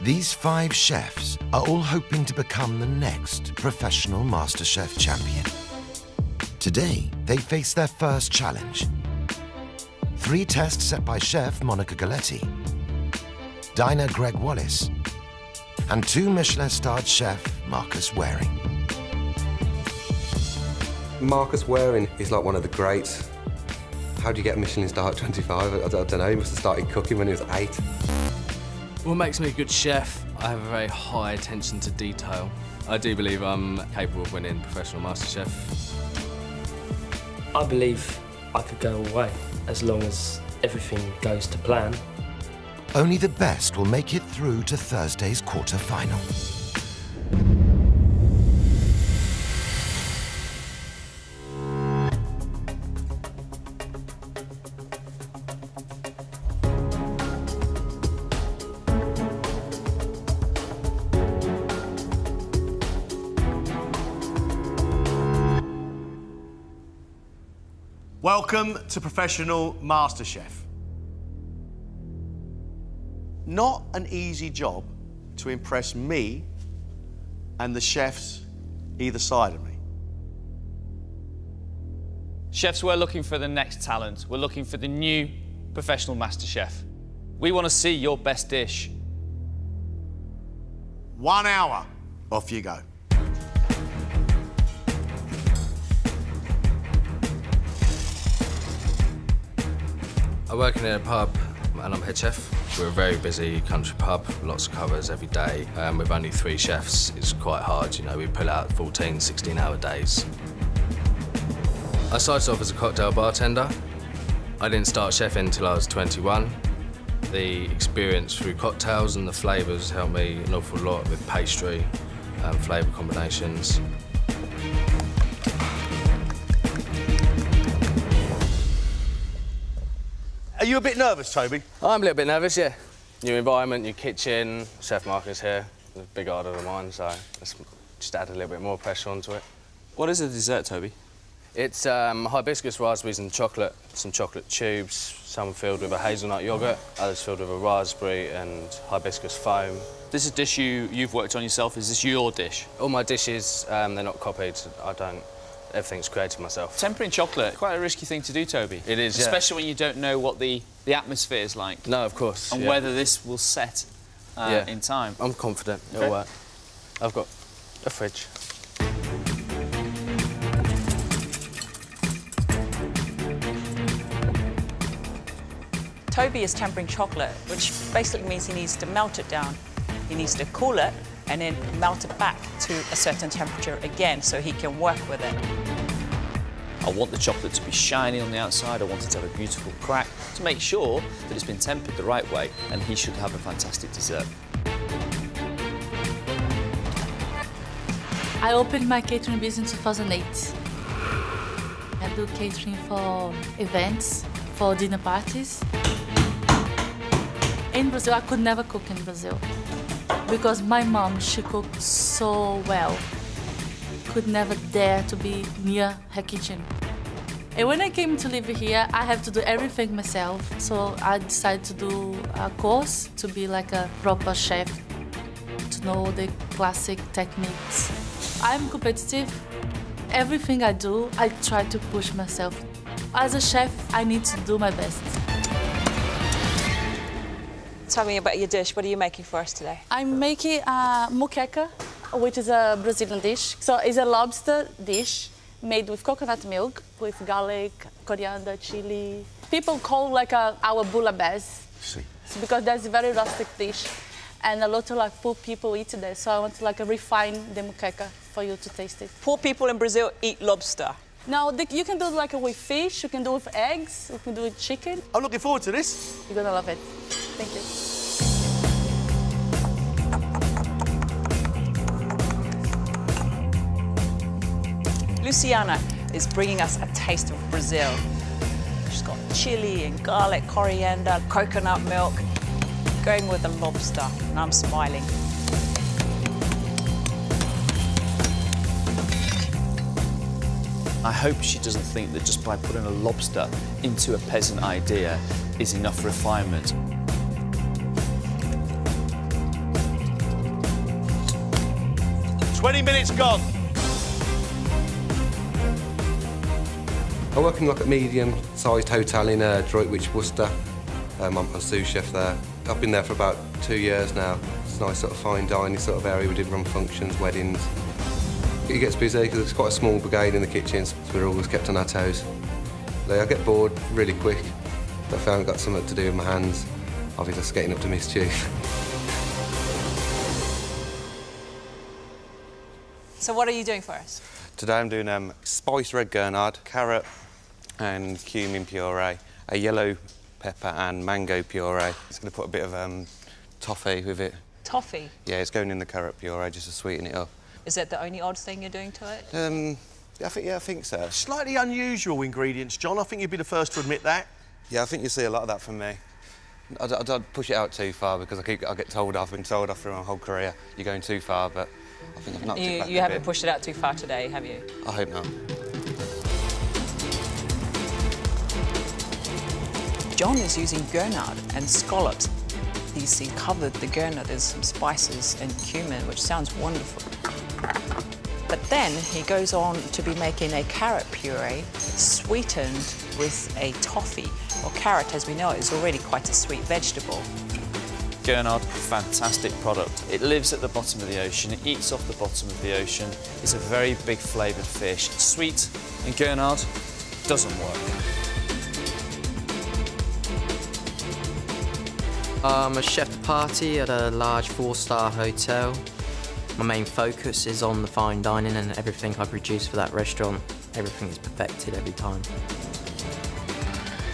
These 5 chefs are all hoping to become the next professional MasterChef champion. Today, they face their first challenge. 3 tests set by chef Monica Galetti, diner Gregg Wallace, and 2 Michelin-starred chef Marcus Wareing. Marcus Wareing is like one of the greats. How do you get a Michelin star at 25? I don't know, he must have started cooking when he was 8. What makes me a good chef? I have a very high attention to detail. I do believe I'm capable of winning professional MasterChef. I believe I could go away as long as everything goes to plan. Only the best will make it through to Thursday's quarter-final. Welcome to Professional MasterChef. Not an easy job to impress me and the chefs either side of me. Chefs, we're looking for the next talent. We're looking for the new professional MasterChef. We want to see your best dish. 1 hour, off you go. I work in a pub and I'm head chef. We're a very busy country pub, lots of covers every day. With only 3 chefs, it's quite hard, you know, we pull out 14, 16-hour days. I started off as a cocktail bartender. I didn't start chefing until I was 21. The experience through cocktails and the flavours helped me an awful lot with pastry and flavour combinations. Are you a bit nervous, Toby? I'm a little bit nervous, yeah. New environment, new kitchen, Chef Marcus here. A big idol of mine, so let's just add a little bit more pressure onto it. What is the dessert, Toby? It's hibiscus, raspberries and chocolate, some chocolate tubes, some filled with a hazelnut yoghurt, others filled with a raspberry and hibiscus foam. This is a dish you've worked on yourself. Is this your dish? All my dishes, they're not copied. Everything's created myself. Tempering chocolate, quite a risky thing to do, Toby. It is, yeah. Especially when you don't know what the atmosphere is like. No, of course. And whether this will set in time. I'm confident Okay. it'll work. I've got a fridge. Toby is tempering chocolate, which basically means he needs to melt it down. He needs to cool it and then melt it back to a certain temperature again so he can work with it. I want the chocolate to be shiny on the outside. I want it to have a beautiful crack to make sure that it's been tempered the right way, and he should have a fantastic dessert. I opened my catering business in 2008. I do catering for events, for dinner parties. In Brazil, I could never cook in Brazil because my mom, she cooked so well. Could never dare to be near her kitchen. And when I came to live here, I have to do everything myself. So I decided to do a course to be like a proper chef, to know the classic techniques. I'm competitive. Everything I do, I try to push myself. As a chef, I need to do my best. Tell me about your dish. What are you making for us today? I'm making a moqueca, which is a Brazilian dish. So it's a lobster dish made with coconut milk, with garlic, coriander, chili. People call like our bouillabaisse. Because that's a very rustic dish. And a lot of poor people eat that. So I want to refine the moqueca for you to taste it. Poor people in Brazil eat lobster. No, you can do it with fish, you can do it with eggs, you can do it with chicken. I'm looking forward to this. You're gonna love it. Thank you. Luciana is bringing us a taste of Brazil. She's got chili and garlic, coriander, coconut milk, going with the lobster, and I'm smiling. I hope she doesn't think that just by putting a lobster into a peasant idea is enough refinement. 20 minutes gone. I'm working like a medium-sized hotel in Droitwich, Worcester. I'm a sous chef there. I've been there for about 2 years now. It's a nice sort of fine dining sort of area. We did run functions, weddings. It gets busy because it's quite a small brigade in the kitchens, so we're always kept on our toes. I get bored really quick. If I haven't got something to do with my hands, I'll be just getting up to mischief. So what are you doing for us? Today I'm doing spiced red gurnard, carrot and cumin puree, a yellow pepper and mango puree. It's going to put a bit of toffee with it. Toffee? Yeah, it's going in the carrot puree just to sweeten it up. Is that the only odd thing you're doing to it? I think so. Slightly unusual ingredients, John. I think you'd be the first to admit that. Yeah, I think you see a lot of that from me. I don't push it out too far because I get told off. I've been told off through my whole career, you're going too far, but I think I've knocked it back You a haven't bit. pushed it out too far today, have you? I hope not. John is using gurnard and scallops. He's covered the gurnard with some spices and cumin, which sounds wonderful. But then he goes on to be making a carrot puree sweetened with a toffee. Well, carrot, as we know, is already quite a sweet vegetable. Gurnard, fantastic product. It lives at the bottom of the ocean, it eats off the bottom of the ocean. It's a very big flavoured fish. Sweet and gurnard doesn't work. I'm a chef de partie at a large 4-star hotel. My main focus is on the fine dining and everything I produce for that restaurant. Everything is perfected every time.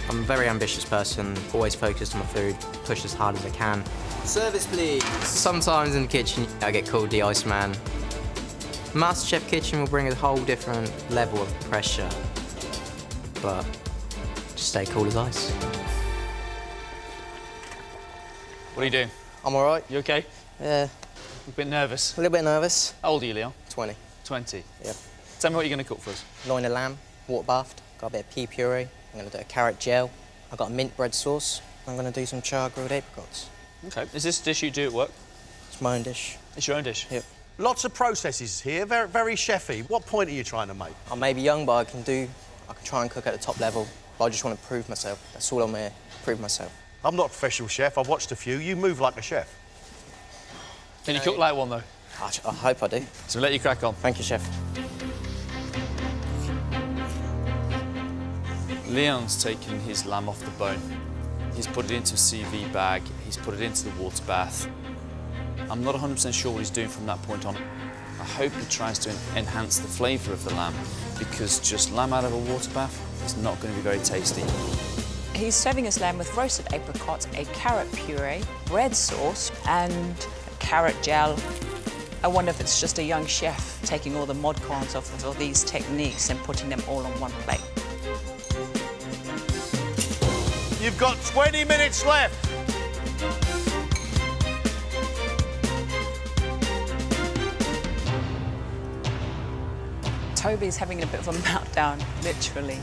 I'm a very ambitious person, always focused on my food, push as hard as I can. Service, please. Sometimes in the kitchen, I get called the Iceman. MasterChef kitchen will bring a whole different level of pressure, but just stay cool as ice. What are you doing? I'm all right. You OK? Yeah. A bit nervous? A little bit nervous. How old are you, Leon? 20. 20? Yep. Tell me what you're going to cook for us. Loin of lamb, water bathed, got a bit of pea puree. I'm going to do a carrot gel. I've got a mint bread sauce. I'm going to do some char grilled apricots. OK. Is this a dish you do at work? It's my own dish. It's your own dish? Yep. Lots of processes here, very, very chefy. What point are you trying to make? I may be young, but I can try and cook at the top level. But I just want to prove myself. That's all I'm here, prove myself. I'm not a professional chef. I've watched a few. You move like a chef. Can you cook like one, though? I hope I do. So we'll let you crack on. Thank you, chef. Leon's taken his lamb off the bone. He's put it into a CV bag. He's put it into the water bath. I'm not 100% sure what he's doing from that point on. I hope he tries to enhance the flavour of the lamb, because just lamb out of a water bath is not going to be very tasty. He's serving his lamb with roasted apricots, a carrot puree, bread sauce, and a carrot gel. I wonder if it's just a young chef taking all the mod cons of all these techniques and putting them all on one plate. You've got 20 minutes left. Toby's having a bit of a meltdown, literally.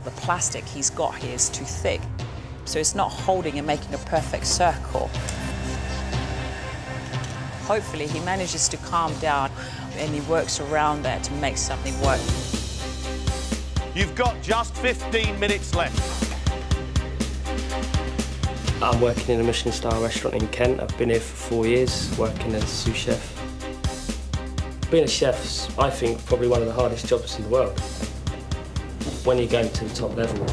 The plastic he's got here is too thick, so it's not holding and making a perfect circle. Hopefully he manages to calm down and he works around that to make something work. You've got just 15 minutes left. I'm working in a Michelin star restaurant in Kent. I've been here for 4 years, working as a sous chef. Being a chef's, I think, probably one of the hardest jobs in the world. When you're going to the top level,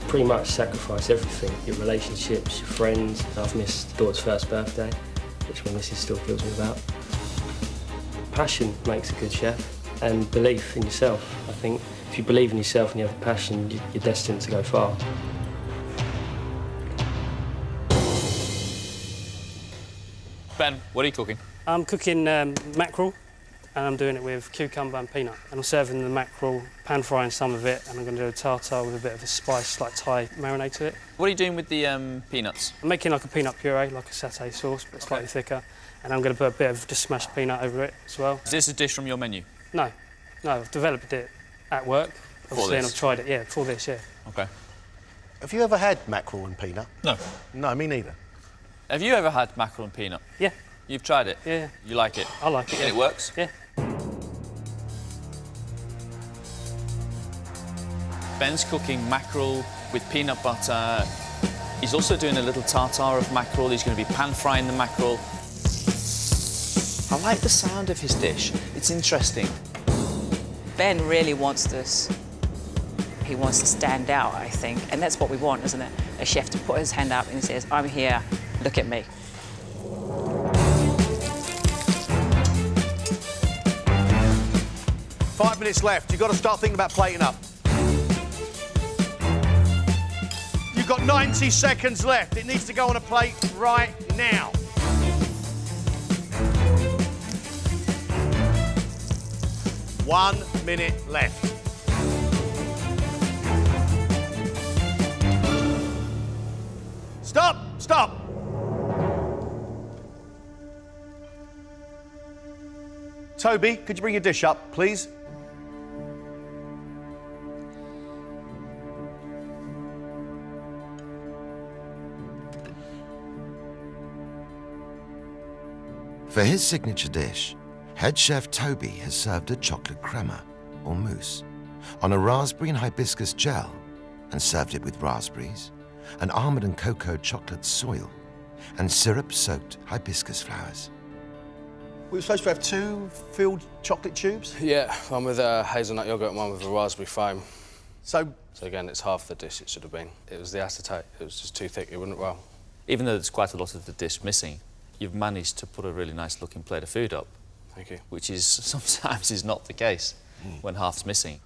pretty much sacrifice everything, your relationships, your friends. I've missed daughter's first birthday, which my missus still feels me about. Passion makes a good chef, and belief in yourself. I think if you believe in yourself and you have a passion, you're destined to go far. Ben, what are you cooking? I'm cooking mackerel, and I'm doing it with cucumber and peanut. And I'm serving the mackerel, pan frying some of it, and I'm going to do a tartare with a bit of a spice, like Thai marinade to it. What are you doing with the peanuts? I'm making like a peanut puree, like a satay sauce, but slightly thicker. And I'm going to put a bit of just smashed peanut over it as well. Is this a dish from your menu? No, I've developed it at work, obviously, and I've tried it, for this, yeah. OK. Have you ever had mackerel and peanut? No. No, me neither. Have you ever had mackerel and peanut? Yeah. You've tried it? Yeah. You like it? I like it, And yeah. it works? Yeah. Ben's cooking mackerel with peanut butter. He's also doing a little tartare of mackerel. He's going to be pan-frying the mackerel. I like the sound of his dish. It's interesting. Ben really wants this. He wants to stand out, I think, and that's what we want, isn't it? A chef to put his hand up and says, I'm here, look at me. Five minutes left. You've got to start thinking about plating up. You've got 90 seconds left. It needs to go on a plate right now. One minute left. Stop! Stop! Toby, could you bring your dish up, please? For his signature dish, head chef Toby has served a chocolate crema, or mousse, on a raspberry and hibiscus gel, and served it with raspberries, an almond and cocoa chocolate soil, and syrup-soaked hibiscus flowers. We were supposed to have 2 filled chocolate tubes? Yeah, one with hazelnut yoghurt and one with a raspberry foam. So again, it's half the dish it should have been. It was the acetate. It was just too thick. It wouldn't roll. Even though there's quite a lot of the dish missing, you've managed to put a really nice-looking plate of food up. Thank you. Which is sometimes is not the case when half's missing.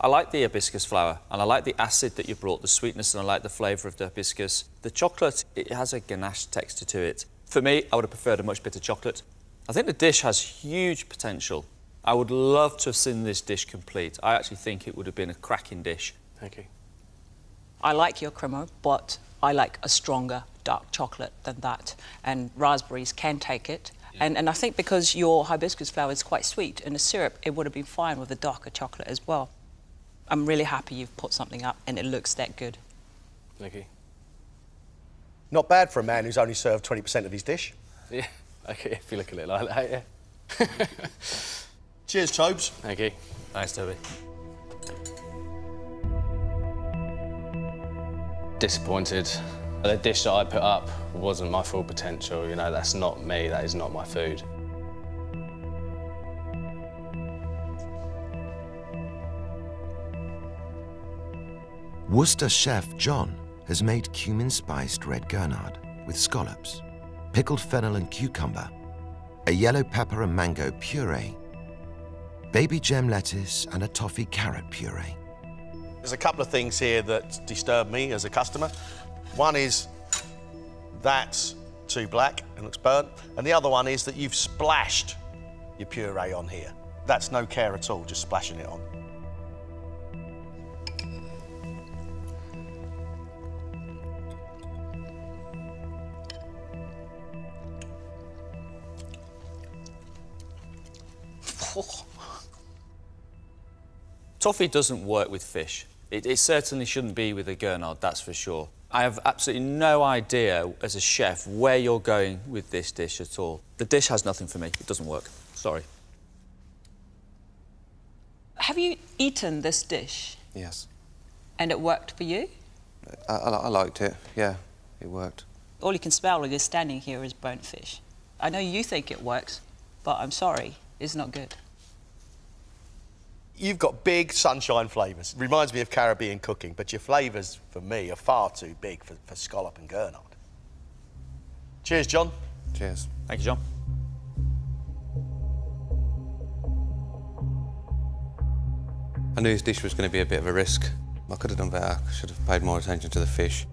I like the hibiscus flower, and I like the acid that you brought, the sweetness, and I like the flavour of the hibiscus. The chocolate, it has a ganache texture to it. For me, I would have preferred a much bitter chocolate. I think the dish has huge potential. I would love to have seen this dish complete. I actually think it would have been a cracking dish. Thank you. I like your crema, but I like a stronger dark chocolate than that, and raspberries can take it. Yeah. And I think because your hibiscus flower is quite sweet in the syrup, it would have been fine with a darker chocolate as well. I'm really happy you've put something up and it looks that good. Thank you. not bad for a man who's only served 20% of his dish. Yeah, okay, if you look at it like that, yeah. Cheers, Tobes. Thank you. Thanks, Toby. Disappointed. The dish that I put up wasn't my full potential, you know, that's not me, that is not my food. Worcester chef John has made cumin-spiced red gurnard with scallops, pickled fennel and cucumber, a yellow pepper and mango puree, baby gem lettuce and a toffee carrot puree. There's a couple of things here that disturb me as a customer. One is that's too black and looks burnt, and the other one is that you've splashed your puree on here. That's no care at all, just splashing it on. Toffee doesn't work with fish. It certainly shouldn't be with a gurnard, that's for sure. I have absolutely no idea, as a chef, where you're going with this dish at all. The dish has nothing for me. It doesn't work. Sorry. Have you eaten this dish? Yes. And it worked for you? I liked it, yeah, it worked. All you can smell when you're standing here is burnt fish. I know you think it works, but I'm sorry, it's not good. You've got big sunshine flavours. Reminds me of Caribbean cooking, but your flavours, for me, are far too big for scallop and gurnard. Cheers, John. Cheers. Thank you, John. I knew this dish was going to be a bit of a risk. I could have done better. I should have paid more attention to the fish.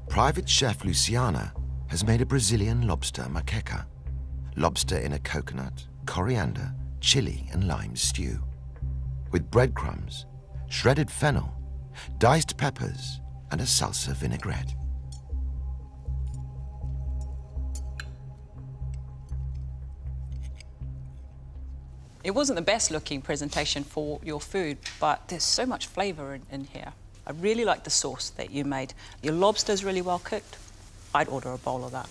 Private chef Luciana has made a Brazilian lobster maqueca, lobster in a coconut, coriander, chili and lime stew, with breadcrumbs, shredded fennel, diced peppers, and a salsa vinaigrette. It wasn't the best looking presentation for your food, but there's so much flavour in here. I really like the sauce that you made. Your lobster's really well cooked. I'd order a bowl of that.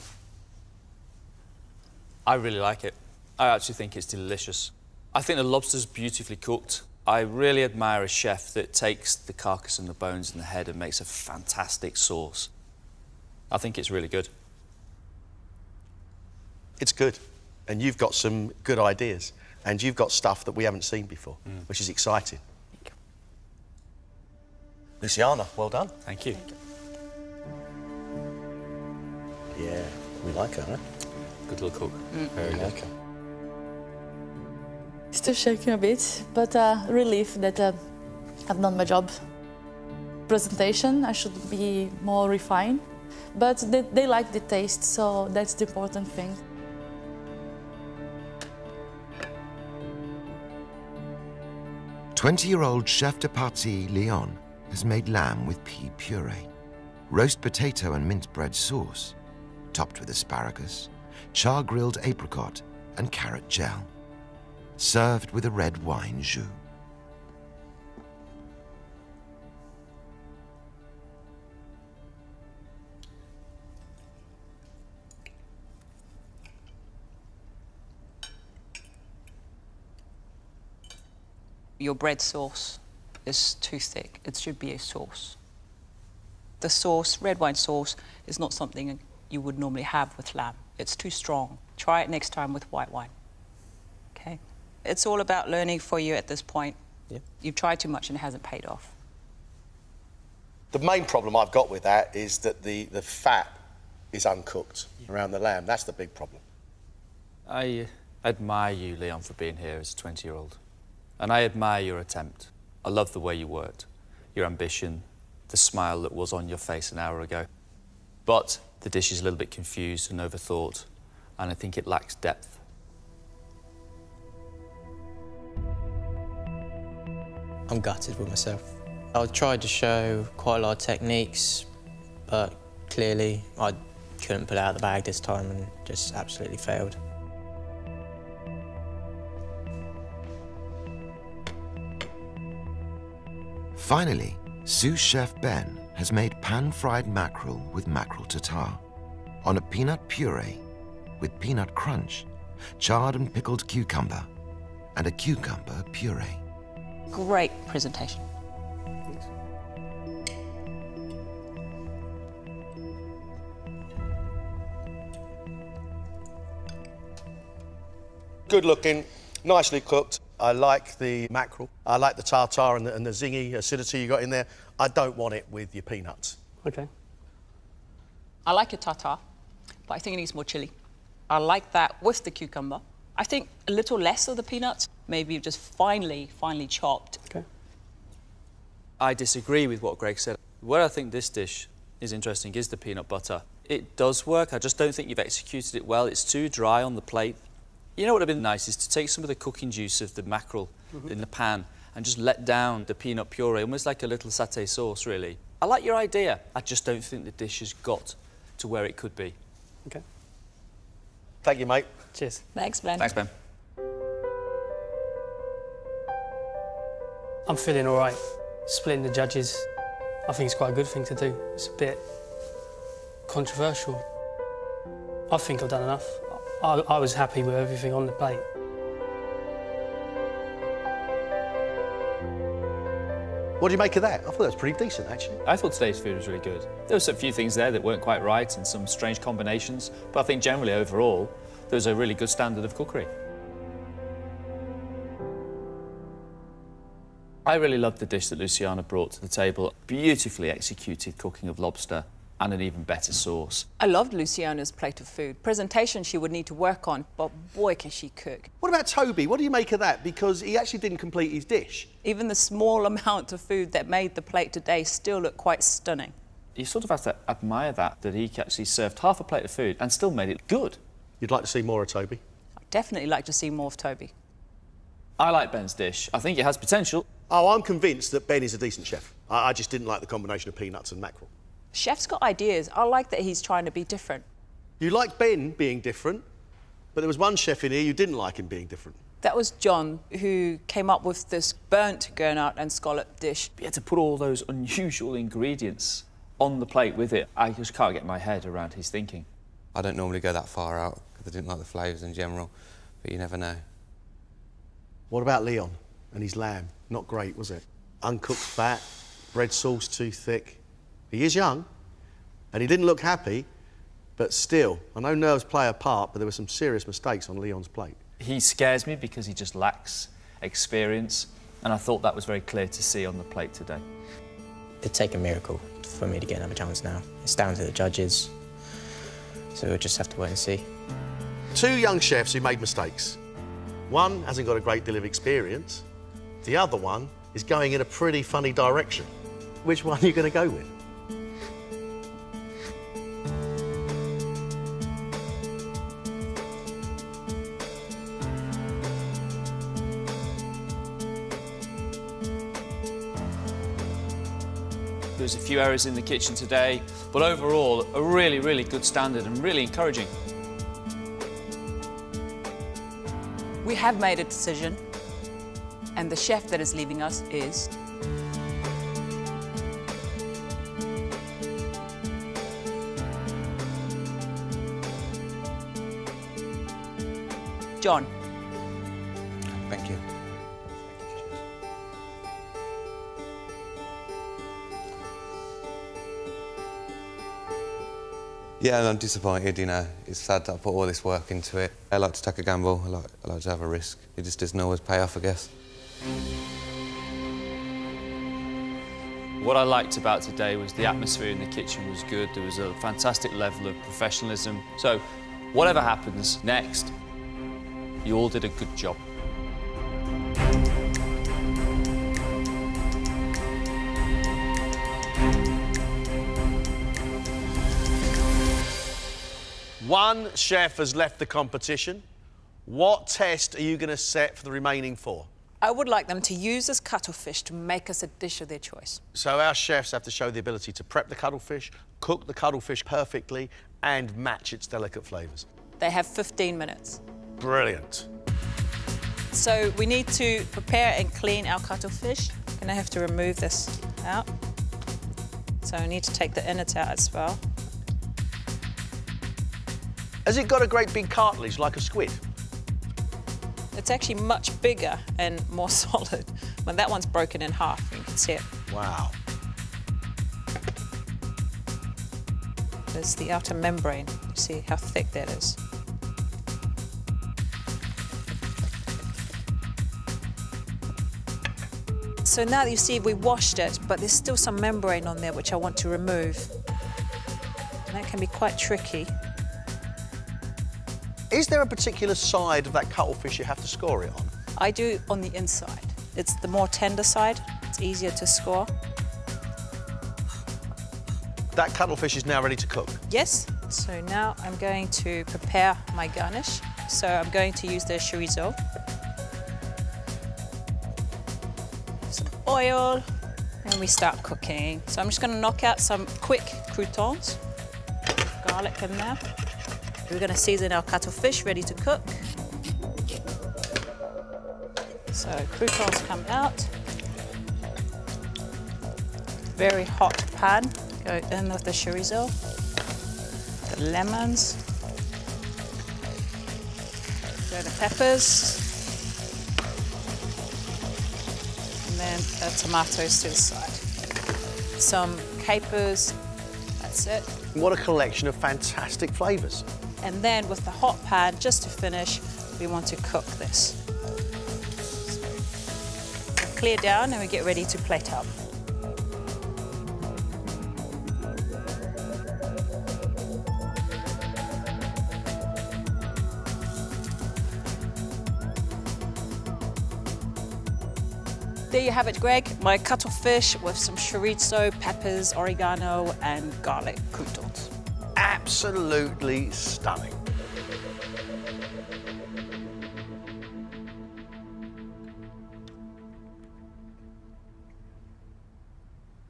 I really like it. I actually think it's delicious. I think the lobster's beautifully cooked. I really admire a chef that takes the carcass and the bones and the head and makes a fantastic sauce. I think it's really good. It's good, and you've got some good ideas, and you've got stuff that we haven't seen before, which is exciting. Luciana, well done. Thank you. Yeah, we like her, huh? Good little cook. Very good. Like her. Still shaking a bit, but relief that I've done my job. Presentation, I should be more refined, but they like the taste, so that's the important thing. "20-year-old chef de partie Leon has made lamb with pea puree, roast potato and mint bread sauce, topped with asparagus, char-grilled apricot and carrot gel, served with a red wine jus." Your bread sauce is too thick. It should be a sauce. The sauce, red wine sauce, is not something you would normally have with lamb. It's too strong. Try it next time with white wine. Okay? It's all about learning for you at this point. Yeah. You've tried too much and it hasn't paid off. The main problem I've got with that is that the fat is uncooked around the lamb. That's the big problem. I admire you, Leon, for being here as a 20-year-old. And I admire your attempt. I love the way you worked, your ambition, the smile that was on your face an hour ago. But the dish is a little bit confused and overthought, and I think it lacks depth. I'm gutted with myself. I tried to show quite a lot of techniques, but clearly I couldn't pull it out of the bag this time and just absolutely failed. Finally, sous chef Ben has made pan-fried mackerel with mackerel tartare on a peanut puree with peanut crunch, charred and pickled cucumber, and a cucumber puree. Great presentation. Good looking, nicely cooked. I like the mackerel. I like the tartare and the zingy acidity you got in there. I don't want it with your peanuts. Okay. I like your tartare, but I think it needs more chili. I like that with the cucumber. I think a little less of the peanuts, maybe just finely chopped. Okay. I disagree with what Greg said. Where I think this dish is interesting is the peanut butter. It does work, I just don't think you've executed it well. It's too dry on the plate. You know what would have been nice is to take some of the cooking juice of the mackerel in the pan and just let down the peanut puree, almost like a little satay sauce, really. I like your idea. I just don't think the dish has got to where it could be. Okay. Thank you, mate. Cheers. Thanks, Ben. Thanks, Ben. I'm feeling all right. Splitting the judges, I think it's quite a good thing to do. It's a bit controversial. I think I've done enough. I was happy with everything on the plate. What do you make of that? I thought that was pretty decent, actually. I thought today's food was really good. There were a few things there that weren't quite right and some strange combinations, but I think generally, overall, there was a really good standard of cookery. I really loved the dish that Luciana brought to the table. Beautifully executed cooking of lobster and an even better sauce. I loved Luciana's plate of food. Presentation she would need to work on, but boy, can she cook. What about Toby? What do you make of that? Because he actually didn't complete his dish. Even the small amount of food that made the plate today still looked quite stunning. You sort of have to admire that he actually served half a plate of food and still made it good. You'd like to see more of Toby? I'd definitely like to see more of Toby. I like Ben's dish. I think it has potential. Oh, I'm convinced that Ben is a decent chef. I just didn't like the combination of peanuts and mackerel. Chef's got ideas. I like that he's trying to be different. You like Ben being different, but there was one chef in here you didn't like him being different. That was John, who came up with this burnt gurnard and scallop dish. He had to put all those unusual ingredients on the plate with it. I just can't get my head around his thinking. I don't normally go that far out because I didn't like the flavours in general, but you never know. What about Leon and his lamb? Not great, was it? Uncooked fat, bread sauce too thick. He is young, and he didn't look happy, but still, I know nerves play a part, but there were some serious mistakes on Leon's plate. He scares me because he just lacks experience, and I thought that was very clear to see on the plate today. It'd take a miracle for me to get another chance now. It's down to the judges, so we'll just have to wait and see. Two young chefs who made mistakes. One hasn't got a great deal of experience. The other one is going in a pretty funny direction. Which one are you going to go with? There's a few errors in the kitchen today, but overall, a really, really good standard and really encouraging. We have made a decision, and the chef that is leaving us is... John. Thank you. Yeah, I'm disappointed, you know. It's sad that I put all this work into it. I like to take a gamble, I like to have a risk. It just doesn't always pay off, I guess. What I liked about today was the atmosphere in the kitchen was good. There was a fantastic level of professionalism. So, whatever happens next, you all did a good job. One chef has left the competition. What test are you going to set for the remaining four? I would like them to use this cuttlefish to make us a dish of their choice. So our chefs have to show the ability to prep the cuttlefish, cook the cuttlefish perfectly, and match its delicate flavours. They have 15 minutes. Brilliant. So we need to prepare and clean our cuttlefish. I'm going to have to remove this out. So I need to take the innards out as well. Has it got a great big cartilage like a squid? It's actually much bigger and more solid. When that one's broken in half, you can see it. Wow. There's the outer membrane. You see how thick that is. So now you see we washed it, but there's still some membrane on there which I want to remove. And that can be quite tricky. Is there a particular side of that cuttlefish you have to score it on? I do on the inside. It's the more tender side. It's easier to score. That cuttlefish is now ready to cook? Yes. So now I'm going to prepare my garnish. So I'm going to use the chorizo. Some oil, and we start cooking. So I'm just going to knock out some quick croutons. Garlic in there. We're going to season our cuttlefish, ready to cook. So croutons come out. Very hot pan. Go in with the chorizo. The lemons. Go the peppers. And then the tomatoes to the side. Some capers. That's it. What a collection of fantastic flavours. And then with the hot pan, just to finish, we want to cook this. So clear down and we get ready to plate up. There you have it, Greg. My cuttlefish with some chorizo, peppers, oregano, and garlic croutons. Absolutely stunning.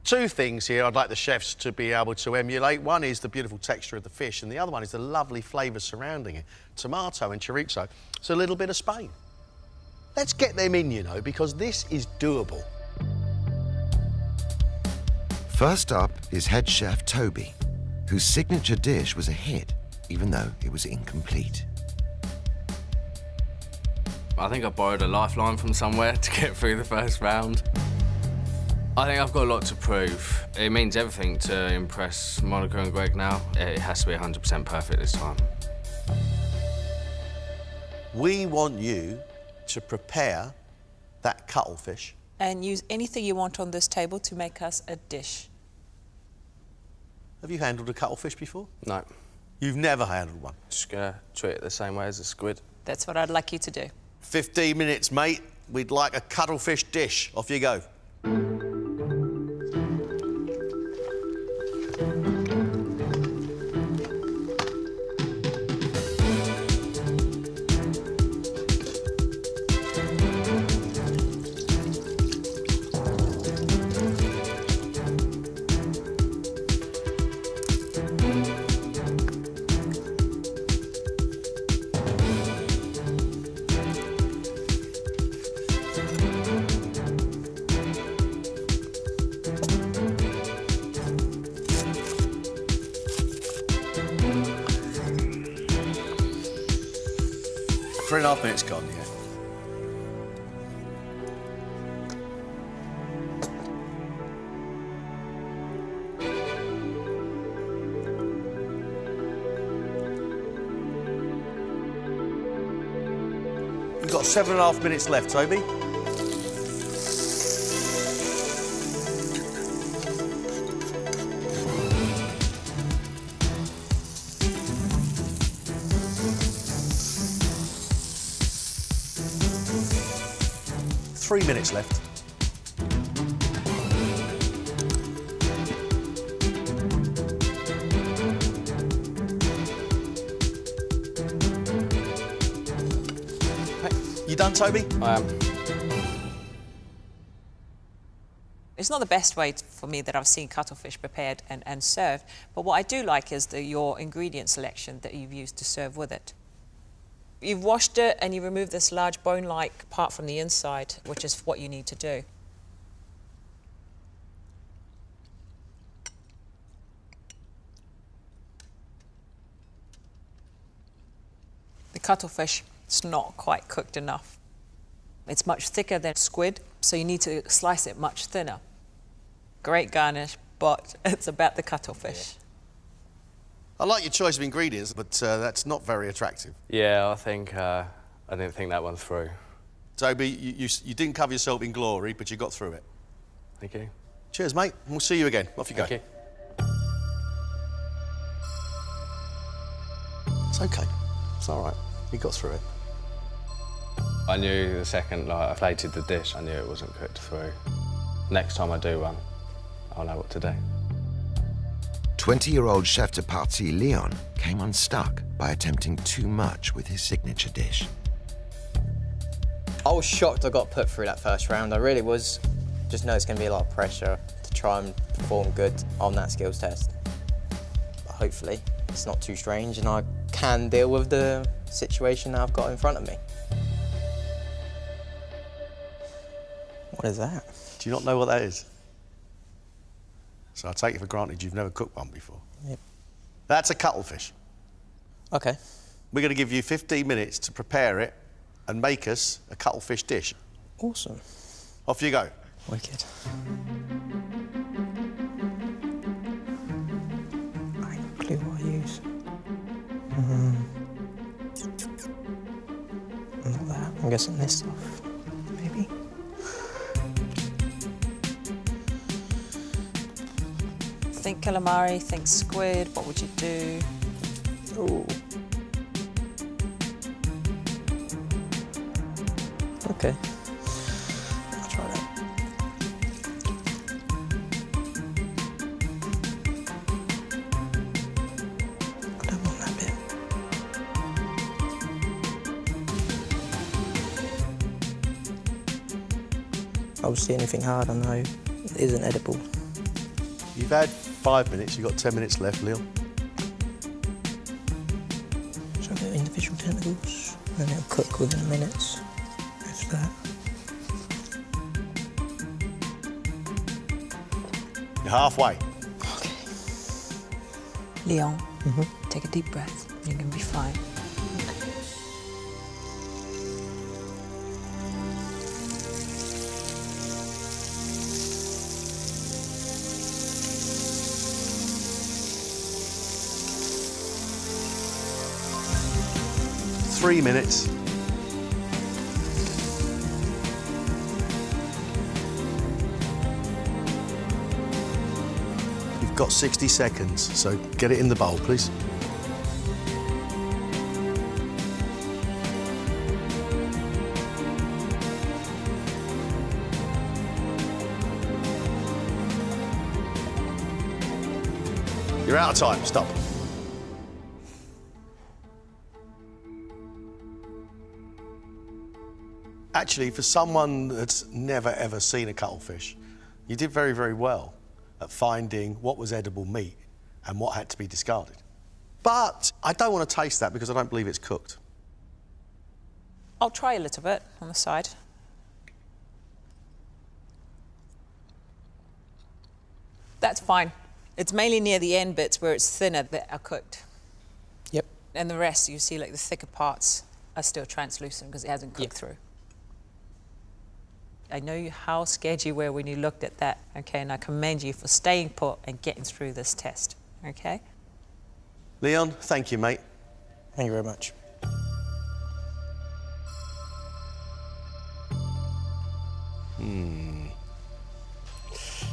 Two things here I'd like the chefs to be able to emulate. One is the beautiful texture of the fish, and the other one is the lovely flavour surrounding it. Tomato and chorizo. It's a little bit of Spain. Let's get them in, you know, because this is doable. First up is head chef Toby, whose signature dish was a hit, even though it was incomplete. I think I borrowed a lifeline from somewhere to get through the first round. I think I've got a lot to prove. It means everything to impress Monica and Gregg now. It has to be 100% perfect this time. We want you to prepare that cuttlefish. And use anything you want on this table to make us a dish. Have you handled a cuttlefish before? No. You've never handled one? Just gonna treat it the same way as a squid. That's what I'd like you to do. 15 minutes, mate. We'd like a cuttlefish dish. Off you go. Three and a half minutes gone, yeah. You've got 7.5 minutes left, Toby. Three minutes left. You done, Toby? I am. It's not the best way for me that I've seen cuttlefish prepared and served, but what I do like is your ingredient selection that you've used to serve with it. You've washed it and you remove this large bone-like part from the inside, which is what you need to do. The cuttlefish is not quite cooked enough. It's much thicker than squid, so you need to slice it much thinner. Great garnish, but it's about the cuttlefish. I like your choice of ingredients, but that's not very attractive. Yeah, I think I didn't think that one through. Toby, you didn't cover yourself in glory, but you got through it. Thank you. Cheers, mate. We'll see you again. Off you go. Thank you. It's okay. It's all right. You got through it. I knew the second I plated the dish, I knew it wasn't cooked through. Next time I do one, I'll know what to do. 20-year-old chef de partie Leon came unstuck by attempting too much with his signature dish. I was shocked I got put through that first round. I really was. Just know it's going to be a lot of pressure to try and perform good on that skills test. But hopefully it's not too strange and I can deal with the situation that I've got in front of me. What is that? Do you not know what that is? So I take it for granted you've never cooked one before. Yep. That's a cuttlefish. Okay. We're going to give you 15 minutes to prepare it and make us a cuttlefish dish. Awesome. Off you go. Wicked. I ain't got a clue what I use. Not that. I'm guessing this stuff, maybe. Think calamari, think squid, what would you do? Ooh. Okay. I'll try that. I don't want that bit. Obviously anything hard I know isn't edible. You've had 5 minutes, you've got 10 minutes left, Leon. So the individual tentacles, and it'll cook within a minute. If that. You're halfway. Okay. Leon, take a deep breath. You're going to be fine. Three minutes. You've got 60 seconds, so get it in the bowl, please. You're out of time, stop. Actually, for someone that's never ever seen a cuttlefish, you did very, very well at finding what was edible meat and what had to be discarded. But I don't want to taste that because I don't believe it's cooked. I'll try a little bit on the side. That's fine. It's mainly near the end bits where it's thinner that are cooked. Yep. And the rest, you see, like the thicker parts are still translucent because it hasn't cooked through. I know how scared you were when you looked at that, okay? And I commend you for staying put and getting through this test, okay? Leon, thank you, mate. Thank you very much.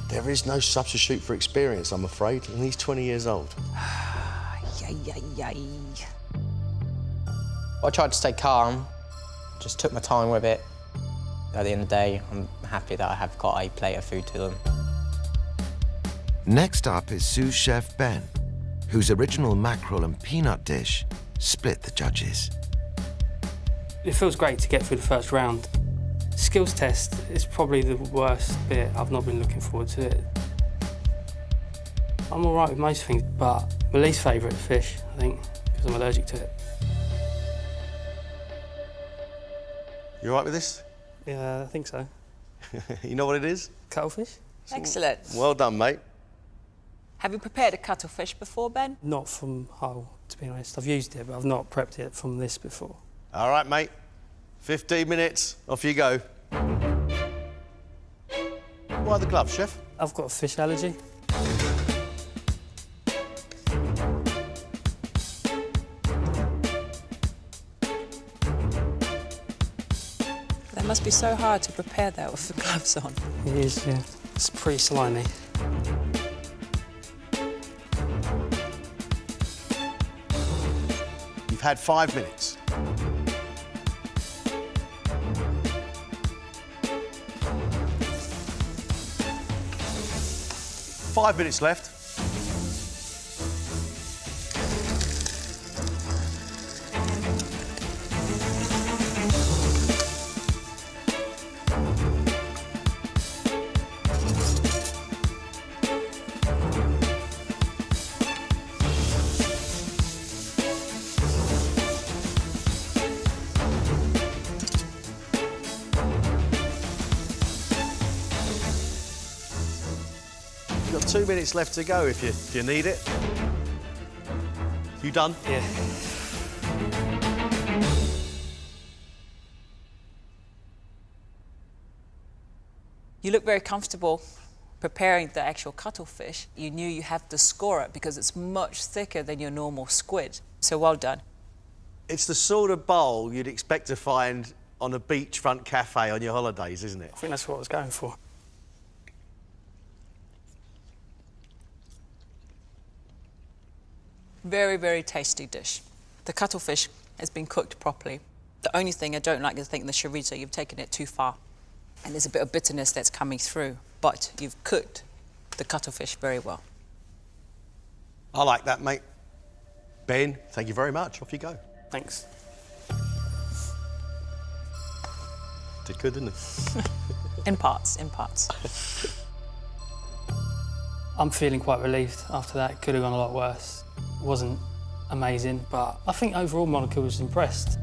There is no substitute for experience, I'm afraid, and he's 20 years old. Yay. I tried to stay calm, just took my time with it. At the end of the day, I'm happy that I have got a plate of food to them. Next up is sous chef Ben, whose original mackerel and peanut dish split the judges. It feels great to get through the first round. Skills test is probably the worst bit. I've not been looking forward to it. I'm all right with most things, but my least favourite is fish, I think, because I'm allergic to it. You all right with this? Yeah, I think so. You know what it is? Cuttlefish? Excellent. Well done, mate. Have you prepared a cuttlefish before, Ben? Not from whole, to be honest. I've used it, but I've not prepped it from this before. All right, mate. 15 minutes, off you go. Why the gloves, chef? I've got a fish allergy. That must be so hard to prepare that with the gloves on. It is, yeah. It's pretty slimy. You've had 5 minutes. Five minutes left. You've got 2 minutes left to go if you need it. You done? Yeah. You look very comfortable preparing the actual cuttlefish. You knew you had to score it because it's much thicker than your normal squid. So well done. It's the sort of bowl you'd expect to find on a beachfront cafe on your holidays, isn't it? I think that's what I was going for. Very, very tasty dish. The cuttlefish has been cooked properly. The only thing I don't like is I think the chorizo, you've taken it too far. And there's a bit of bitterness that's coming through. But you've cooked the cuttlefish very well. I like that, mate. Ben, thank you very much. Off you go. Thanks. Did good, didn't it? In parts, in parts. I'm feeling quite relieved after that. It could have gone a lot worse. It wasn't amazing, but I think overall Monica was impressed.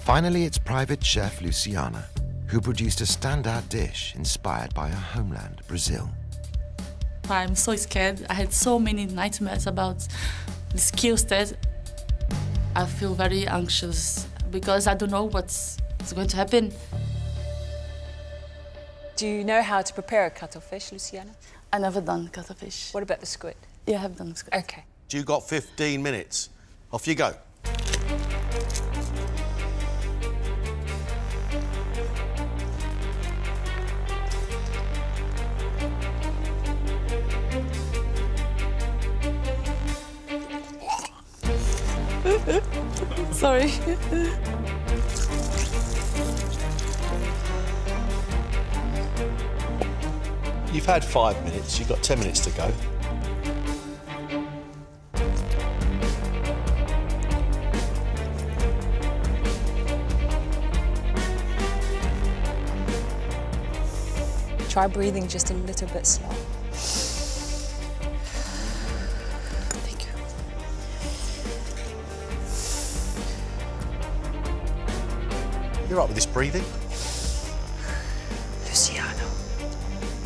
Finally, it's private chef Luciana, who produced a standout dish inspired by her homeland, Brazil. I'm so scared. I had so many nightmares about the skills test. I feel very anxious because I don't know what's going to happen. Do you know how to prepare a cuttlefish, Luciana? I never done cuttlefish. What about the squid? Yeah, I have done squid. Okay. You got 15 minutes. Off you go. Sorry. You've had 5 minutes. You've got 10 minutes to go. Try breathing just a little bit slow. Thank you. You're right with this breathing? Luciana.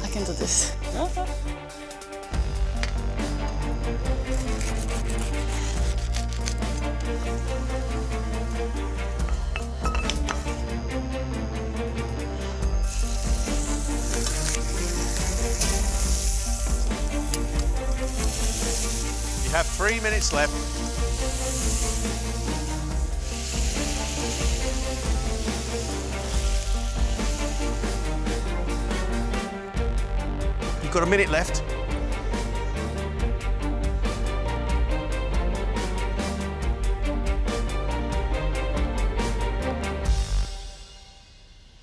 I can do this. You have 3 minutes left. You've got a minute left.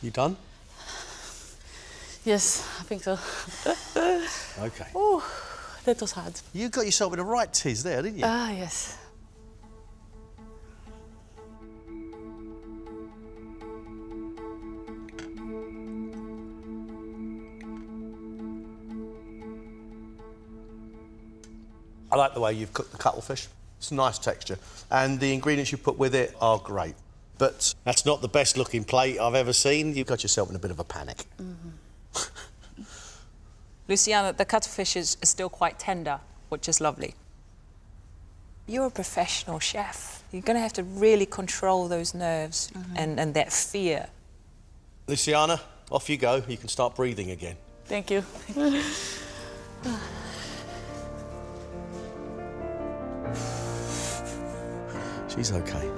You done? Yes, I think so. Okay. Oh, that was hard. You got yourself in the right tiz there, didn't you? Ah, yes. I like the way you've cooked the cuttlefish. It's a nice texture. And the ingredients you put with it are great. But that's not the best looking plate I've ever seen. You've got yourself in a bit of a panic. Luciana, the cuttlefish is still quite tender, which is lovely. You're a professional chef. You're going to have to really control those nerves and that fear. Luciana, off you go. You can start breathing again. Thank you. She's okay.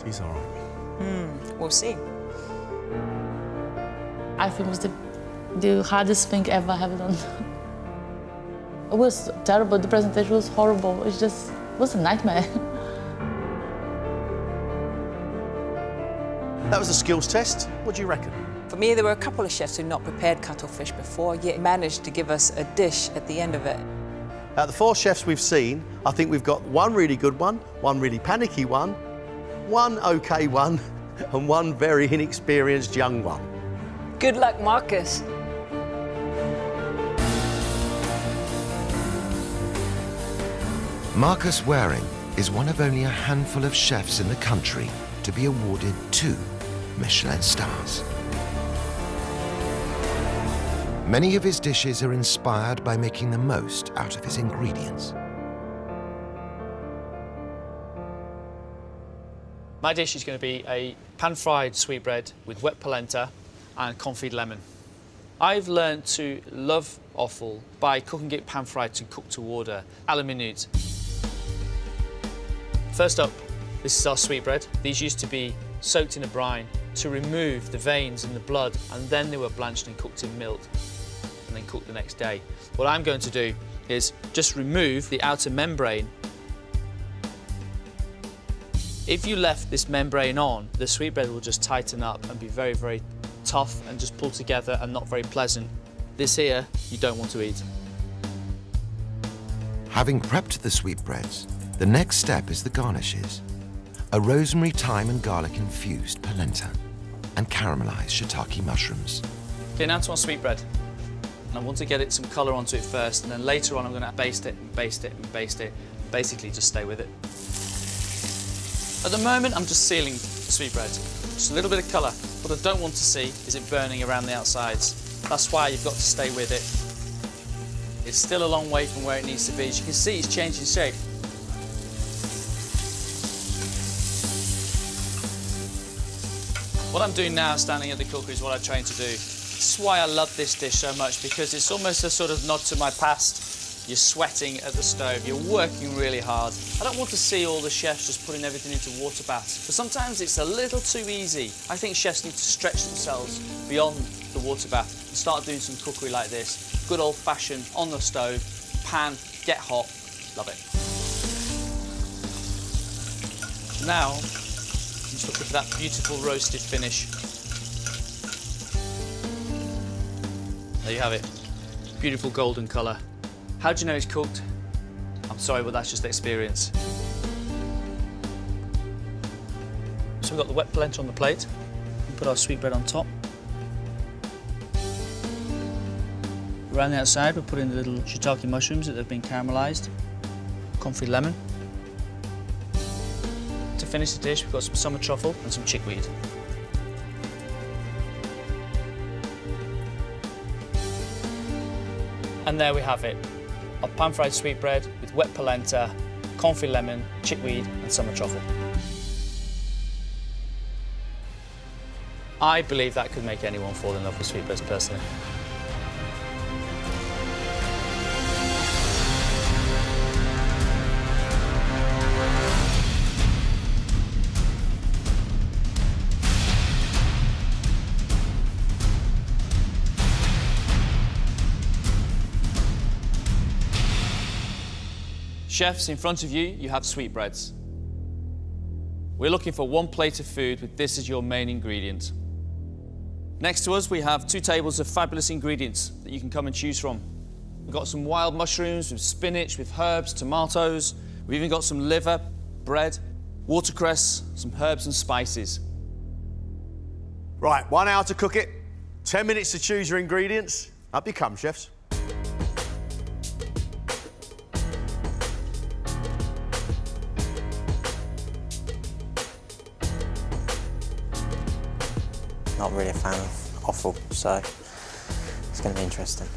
She's all right. We'll see. I think it was the hardest thing ever I have done. It was terrible. The presentation was horrible. It was a nightmare. That was a skills test. What do you reckon? For me, there were a couple of chefs who not prepared cuttlefish before, yet managed to give us a dish at the end of it. Out of the 4 chefs we've seen, I think we've got one really good one really panicky one okay one, and one very inexperienced young one. Good luck, Marcus. Marcus Wareing is one of only a handful of chefs in the country to be awarded 2 Michelin stars. Many of his dishes are inspired by making the most out of his ingredients. My dish is going to be a pan-fried sweetbread with wet polenta and confit lemon. I've learned to love offal by cooking it pan-fried to cook to order, à la minute. First up, this is our sweetbread. These used to be soaked in a brine to remove the veins and the blood, and then they were blanched and cooked in milk, and then cooked the next day. What I'm going to do is just remove the outer membrane. If you left this membrane on, the sweetbread will just tighten up and be very, very tough and just pull together and not very pleasant. This here, you don't want to eat. Having prepped the sweetbreads, the next step is the garnishes. A rosemary, thyme and garlic infused polenta and caramelized shiitake mushrooms. Okay, now to our sweetbread. And I want to get some colour onto it first, and then later on I'm going to baste it and baste it and baste it. Basically, just stay with it. At the moment, I'm just sealing the sweetbread. Just a little bit of colour. What I don't want to see is it burning around the outsides. That's why you've got to stay with it. It's still a long way from where it needs to be. As you can see, it's changing shape. What I'm doing now, standing at the cooker, is what I'm trying to do. This is why I love this dish so much, because it's almost a sort of nod to my past. You're sweating at the stove, you're working really hard. I don't want to see all the chefs just putting everything into water baths, but sometimes it's a little too easy. I think chefs need to stretch themselves beyond the water bath and start doing some cookery like this. Good old-fashioned, on the stove, pan, get hot, love it. Now, I'm just looking for that beautiful roasted finish. There you have it, beautiful golden colour. How do you know it's cooked? I'm sorry, but that's just experience. So we've got the wet polenta on the plate. We put our sweetbread on top. Around the outside, we're putting the little shiitake mushrooms that have been caramelised. Comfrey lemon. To finish the dish, we've got some summer truffle and some chickweed. And there we have it. Our pan-fried sweetbread with wet polenta, comfrey lemon, chickweed and summer truffle. I believe that could make anyone fall in love with sweetbreads personally. Chefs, in front of you, you have sweetbreads. We're looking for one plate of food with this as your main ingredient. Next to us, we have 2 tables of fabulous ingredients that you can come and choose from. We've got some wild mushrooms with spinach, with herbs, tomatoes. We've even got some liver, bread, watercress, some herbs and spices. Right, 1 hour to cook it, 10 minutes to choose your ingredients. Up you come, chefs. Not really a fan of offal, so it's going to be interesting.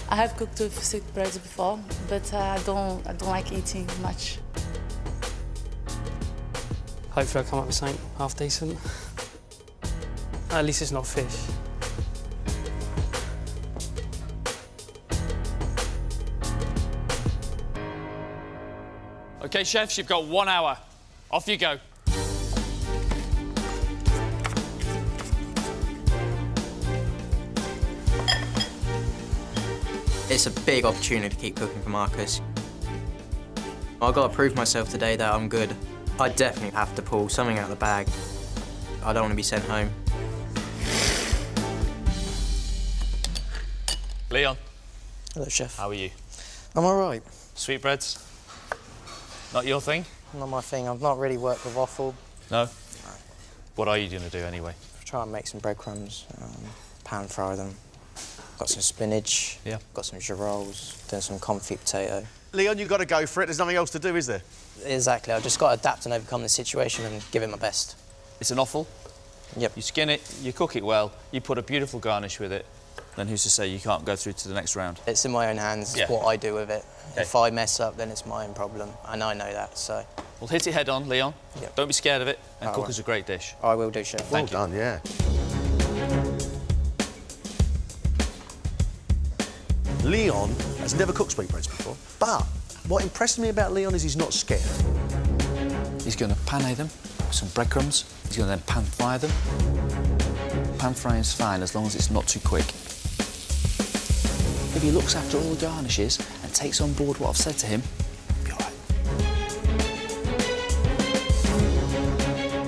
I have cooked with sweetbreads before, but I don't like eating much. Hopefully I'll come up with something half decent. At least it's not fish. OK, chefs, you've got 1 hour. Off you go. It's a big opportunity to keep cooking for Marcus. I've got to prove myself today that I'm good. I definitely have to pull something out of the bag. I don't want to be sent home. Leon. Hello, Chef. How are you? I'm all right. Sweetbreads? Not your thing? Not my thing. I've not really worked with offal. No? No. What are you going to do anyway? Try and make some breadcrumbs, pan fry them. Got some spinach, got some girolles, doing some confit potato. Leon, you've got to go for it. There's nothing else to do, is there? Exactly. I've just got to adapt and overcome the situation and give it my best. It's an offal. Yep. You skin it, you cook it well, you put a beautiful garnish with it, then who's to say you can't go through to the next round? It's in my own hands, what I do with it. Okay. If I mess up, then it's my own problem, and I know that, so... Well, hit it head on, Leon. Yep. Don't be scared of it, and cook us a great dish. I will do, Chef. Well done, yeah. Leon has never cooked sweetbreads before, but what impressed me about Leon is he's not scared. He's going to pan them with some breadcrumbs. He's going to then pan fry them. Pan frying is fine as long as it's not too quick. If he looks after all the garnishes and takes on board what I've said to him, he'll be all right.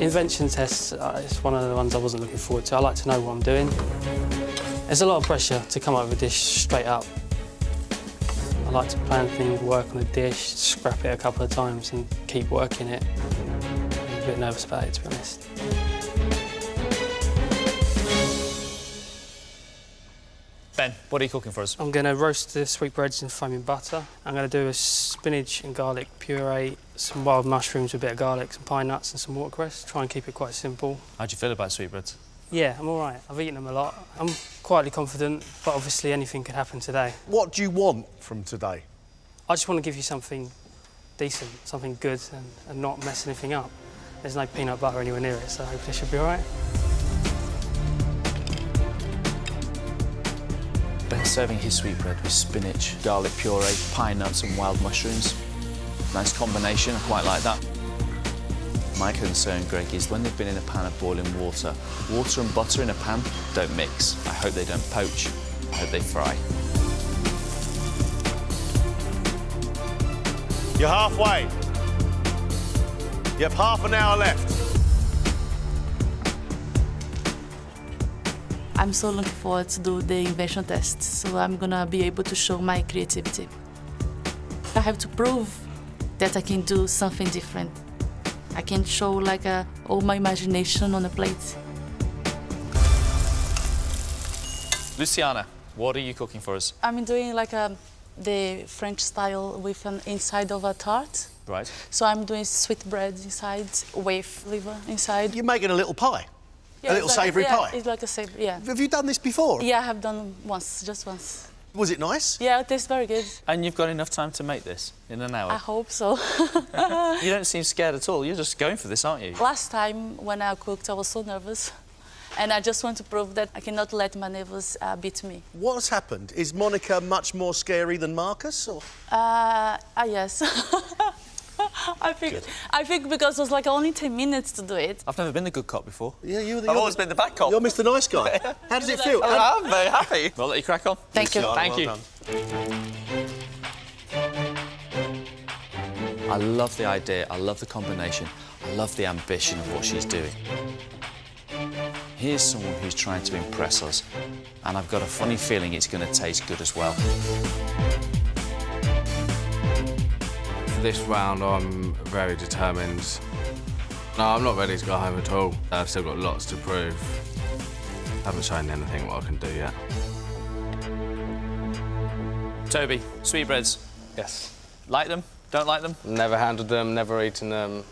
Invention tests is one of the ones I wasn't looking forward to. I like to know what I'm doing. There's a lot of pressure to come up with a dish straight up. I like to plan things, work on a dish, scrap it a couple of times and keep working it. I'm a bit nervous about it, to be honest. Ben, what are you cooking for us? I'm going to roast the sweetbreads in foaming butter. I'm going to do a spinach and garlic puree, some wild mushrooms with a bit of garlic, some pine nuts and some watercress. Try and keep it quite simple. How do you feel about sweetbreads? Yeah, I'm all right. I've eaten them a lot. I'm quietly confident, but obviously anything could happen today. What do you want from today? I just want to give you something decent, something good and not mess anything up. There's no peanut butter anywhere near it, so hopefully it should be all right. Ben's serving his sweetbread with spinach, garlic puree, pine nuts and wild mushrooms. Nice combination, I quite like that. My concern, Greg, is when they've been in a pan of boiling water, water and butter in a pan don't mix. I hope they don't poach. I hope they fry. You're halfway. You have half an hour left. I'm so looking forward to do the invention test, so I'm gonna be able to show my creativity. I have to prove that I can do something different. I can show like all my imagination on a plate. Luciana, what are you cooking for us? I'm doing like the French style with an inside of a tart. Right. So I'm doing sweetbread inside with liver inside. You're making a little pie. Yeah, a little savoury yeah, pie. It's like a savoury, yeah. Have you done this before? Yeah, I have done once, just once. Was it nice? Yeah, it tastes very good. And you've got enough time to make this in an hour? I hope so. You don't seem scared at all. You're just going for this, aren't you? Last time when I cooked, I was so nervous. And I just want to prove that I cannot let my nerves beat me. What's happened? Is Monica much more scary than Marcus? Or? Yes. I think because it was like only 10 minutes to do it. I've never been the good cop before. Yeah, I've always been the bad cop. You're Mr. Nice Guy. How does it feel? I'm very happy. Well, let you crack on. Thank you. Thank you. I love the idea. I love the combination. I love the ambition of what she's doing. Here's someone who's trying to impress us, and I've got a funny feeling it's going to taste good as well. For this round, I'm very determined. No, I'm not ready to go home at all. I've still got lots to prove. I haven't shown anything what I can do yet. Toby, sweetbreads. Yes. Like them? Don't like them? Never handled them, never eaten them.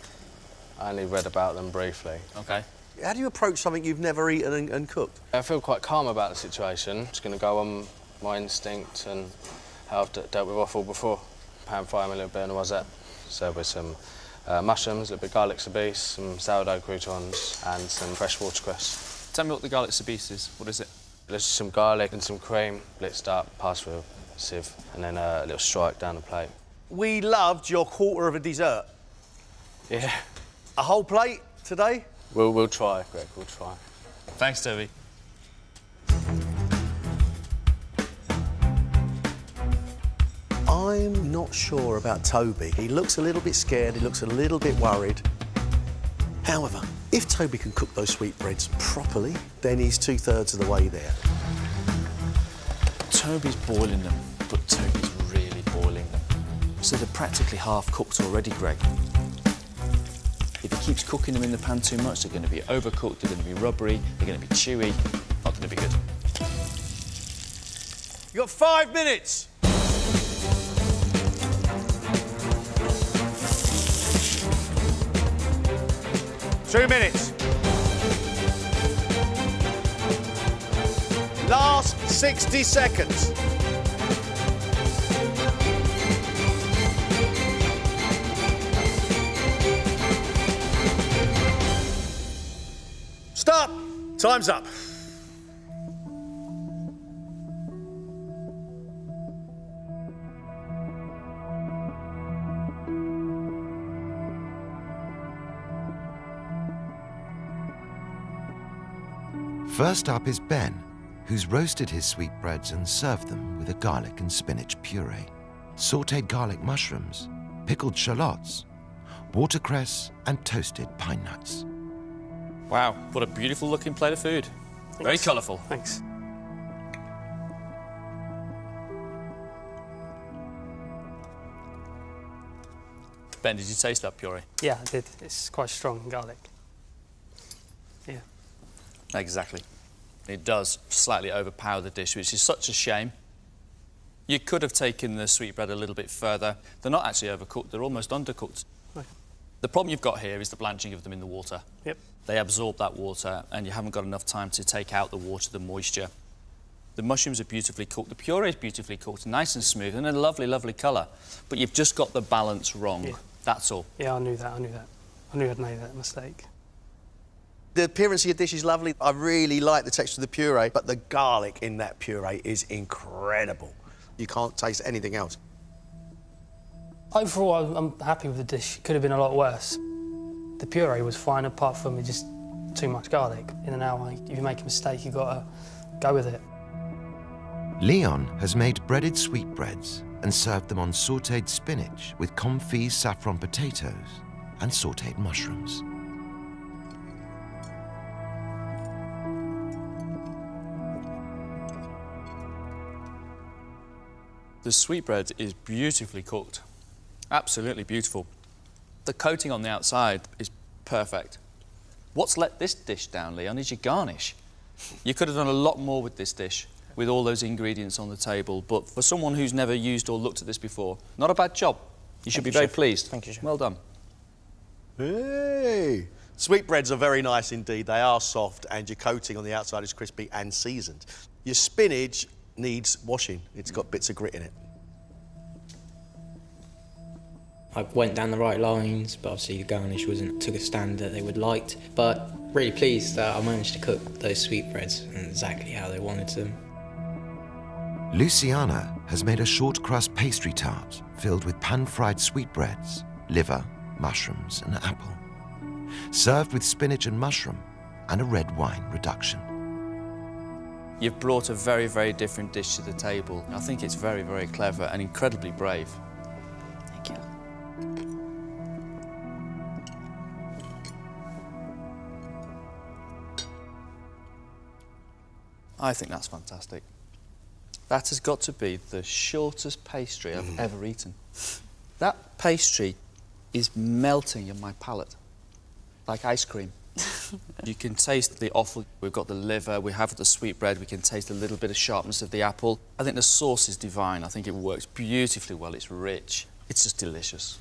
I only read about them briefly. OK. How do you approach something you've never eaten and cooked? I feel quite calm about the situation. Just going to go on my instinct and how I've dealt with offal before. Pan fry them a little bit in a noisette. Serve with some mushrooms, a little bit of garlic cerise, some sourdough croutons and some fresh watercress. Tell me what the garlic cerise is. What is it? There's some garlic and some cream, blitzed up, passed through a sieve, and then a little strike down the plate. We loved your quarter of a dessert. Yeah. A whole plate today? We'll try, Greg, we'll try. Thanks, Toby. I'm not sure about Toby. He looks a little bit scared, he looks a little bit worried. However, if Toby can cook those sweetbreads properly, then he's 2/3 of the way there. Toby's boiling them, but Toby's really boiling them. So they're practically half cooked already, Greg. If he keeps cooking them in the pan too much, they're going to be overcooked, they're going to be rubbery, they're going to be chewy. Not going to be good. You've got 5 minutes. Two minutes. Last 60 seconds. Stop. Time's up. First up is Ben, who's roasted his sweetbreads and served them with a garlic and spinach puree, sautéed garlic mushrooms, pickled shallots, watercress and toasted pine nuts. Wow, what a beautiful looking plate of food. Thanks. Very colourful. Thanks. Ben, did you taste that puree? Yeah, I did. It's quite strong, garlic. Yeah. Exactly. It does slightly overpower the dish, which is such a shame. You could have taken the sweetbread a little bit further. They're not actually overcooked, they're almost undercooked. Okay. The problem you've got here is the blanching of them in the water. Yep. They absorb that water and you haven't got enough time to take out the water, the moisture. The mushrooms are beautifully cooked, the puree is beautifully cooked, nice and smooth, and a lovely, lovely colour. But you've just got the balance wrong, yeah. That's all. Yeah, I knew that. I knew I'd made that mistake. The appearance of your dish is lovely. I really like the texture of the puree, but the garlic in that puree is incredible. You can't taste anything else. Overall, I'm happy with the dish. It could have been a lot worse. The puree was fine, apart from it just too much garlic. In an hour, if you make a mistake, you've got to go with it. Leon has made breaded sweetbreads and served them on sautéed spinach with confit saffron potatoes and sautéed mushrooms. The sweetbread is beautifully cooked. Absolutely beautiful. The coating on the outside is perfect. What's let this dish down, Leon, is your garnish. You could have done a lot more with this dish, with all those ingredients on the table, but for someone who's never used or looked at this before, not a bad job. You should be very pleased. Thank you, Chef. Well done. Hey! Sweetbreads are very nice indeed. They are soft and your coating on the outside is crispy and seasoned. Your spinach needs washing. It's got bits of grit in it. I went down the right lines, but obviously the garnish wasn't to the standard that they would liked. But really pleased that I managed to cook those sweetbreads exactly how they wanted them. Luciana has made a short crust pastry tart filled with pan-fried sweetbreads, liver, mushrooms and apple, served with spinach and mushroom and a red wine reduction. You've brought a very, very different dish to the table. I think it's very, very clever and incredibly brave. Thank you. I think that's fantastic. That has got to be the shortest pastry I've ever eaten. That pastry is melting in my palate, like ice cream. You can taste the offal. We've got the liver, we have the sweetbread, we can taste a little bit of sharpness of the apple. I think the sauce is divine. I think it works beautifully well. It's rich. It's just delicious.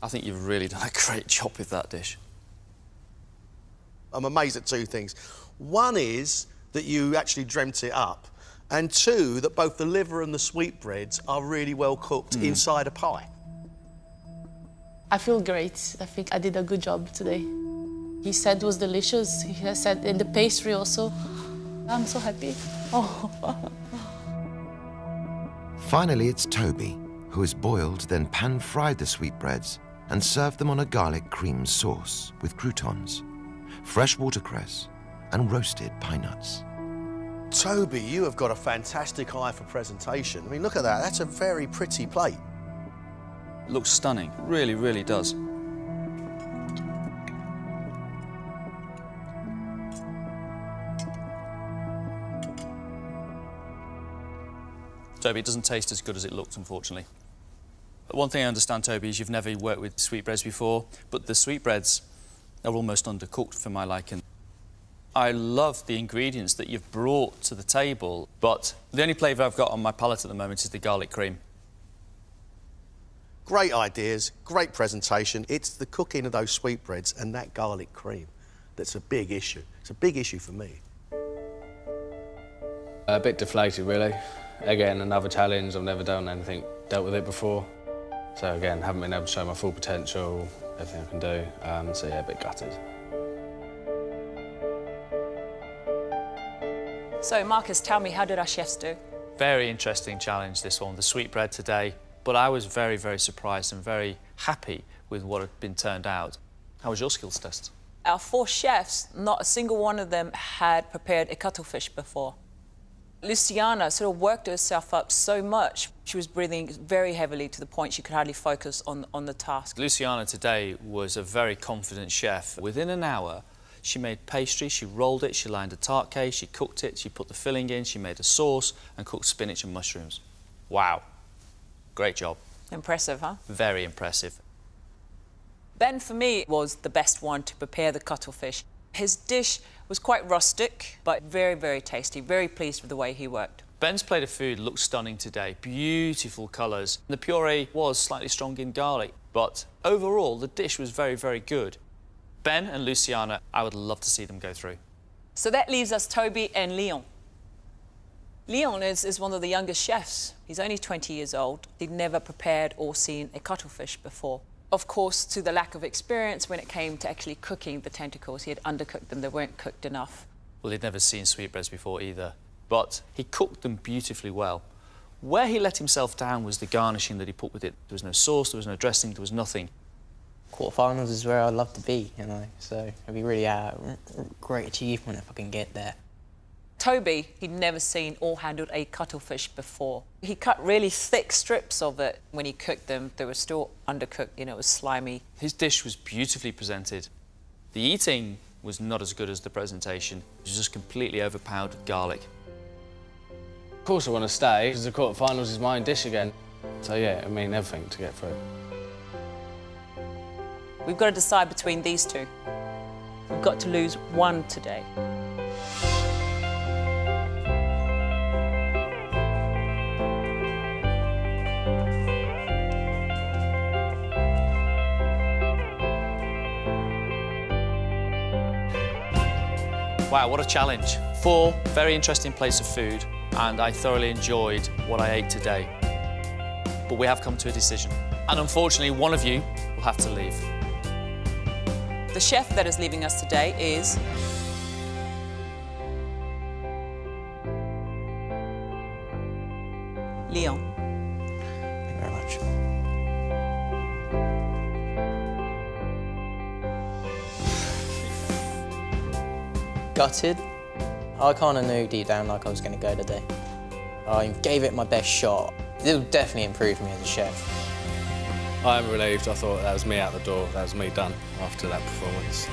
I think you've really done a great job with that dish. I'm amazed at two things. One is that you actually dreamt it up, and two, that both the liver and the sweetbreads are really well cooked inside a pie. I feel great. I think I did a good job today. He said it was delicious. He has said, and the pastry also. I'm so happy. Oh. Finally, it's Toby, who has boiled, then pan-fried the sweetbreads and served them on a garlic cream sauce with croutons, fresh watercress and roasted pine nuts. Toby, you have got a fantastic eye for presentation. I mean, look at that. That's a very pretty plate. It looks stunning. It really, really does. Toby, it doesn't taste as good as it looked, unfortunately. But one thing I understand, Toby, is you've never worked with sweetbreads before, but the sweetbreads are almost undercooked for my liking. I love the ingredients that you've brought to the table, but the only flavour I've got on my palate at the moment is the garlic cream. Great ideas, great presentation. It's the cooking of those sweetbreads and that garlic cream that's a big issue. It's a big issue for me. A bit deflated, really. Again, another challenge. I've never done anything, dealt with it before. So again, haven't been able to show my full potential, everything I can do. So yeah, a bit gutted. So, Marcus, tell me, how did our chefs do? Very interesting challenge, this one, the sweetbread today. But I was very, very surprised and very happy with what had been turned out. How was your skills test? Our 4 chefs, not a single one of them had prepared a cuttlefish before. Luciana sort of worked herself up so much. She was breathing very heavily to the point she could hardly focus on the task. Luciana today was a very confident chef. Within an hour, she made pastry, she rolled it, she lined a tart case, she cooked it, she put the filling in, she made a sauce and cooked spinach and mushrooms. Wow. Great job. Impressive, huh? Very impressive. Ben, for me, was the best one to prepare the cuttlefish. His dish was quite rustic, but very, very tasty. Very pleased with the way he worked. Ben's plate of food looks stunning today. Beautiful colours. The puree was slightly strong in garlic, but overall, the dish was very, very good. Ben and Luciana, I would love to see them go through. So that leaves us Toby and Leon. Leon is one of the youngest chefs. He's only 20 years old. He'd never prepared or seen a cuttlefish before. Of course, to the lack of experience when it came to actually cooking the tentacles, he had undercooked them, they weren't cooked enough. Well, he'd never seen sweetbreads before either, but he cooked them beautifully well. Where he let himself down was the garnishing that he put with it. There was no sauce, there was no dressing, there was nothing. Quarterfinals is where I'd love to be, you know, so it'd be really a great achievement if I can get there. Toby, he'd never seen or handled a cuttlefish before. He cut really thick strips of it. When he cooked them, they were still undercooked, you know, it was slimy. His dish was beautifully presented. The eating was not as good as the presentation. It was just completely overpowered with garlic. Of course I want to stay, because the quarterfinals is my own dish again. So yeah, I mean everything to get through. We've got to decide between these two. We've got to lose one today. Wow, what a challenge. 4 very interesting plates of food, and I thoroughly enjoyed what I ate today. But we have come to a decision, and unfortunately one of you will have to leave. The chef that is leaving us today is Leon. Thank you very much. Gutted. I kind of knew deep down like I was going to go today. I gave it my best shot. It will definitely improve me as a chef. I'm relieved. I thought that was me out the door. That was me done after that performance.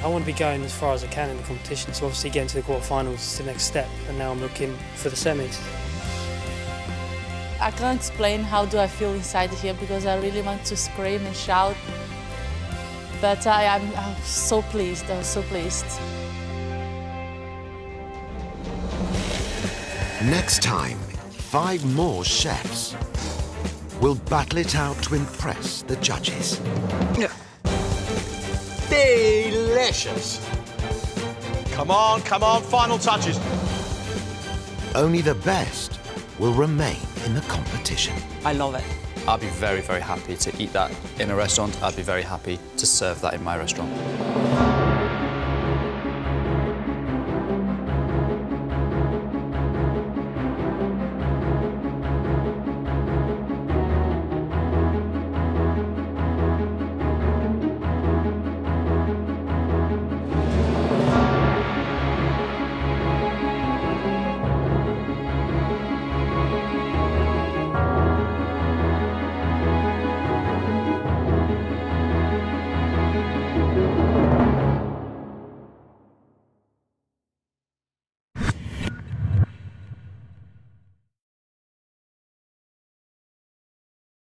I want to be going as far as I can in the competition, so obviously getting to the quarterfinals is the next step, and now I'm looking for the semis. I can't explain how do I feel inside here because I really want to scream and shout. But I'm so pleased, I'm so pleased. Next time, 5 more chefs will battle it out to impress the judges. Delicious! Come on, final touches. Only the best will remain in the competition. I love it. I'd be very, very happy to eat that in a restaurant. I'd be very happy to serve that in my restaurant.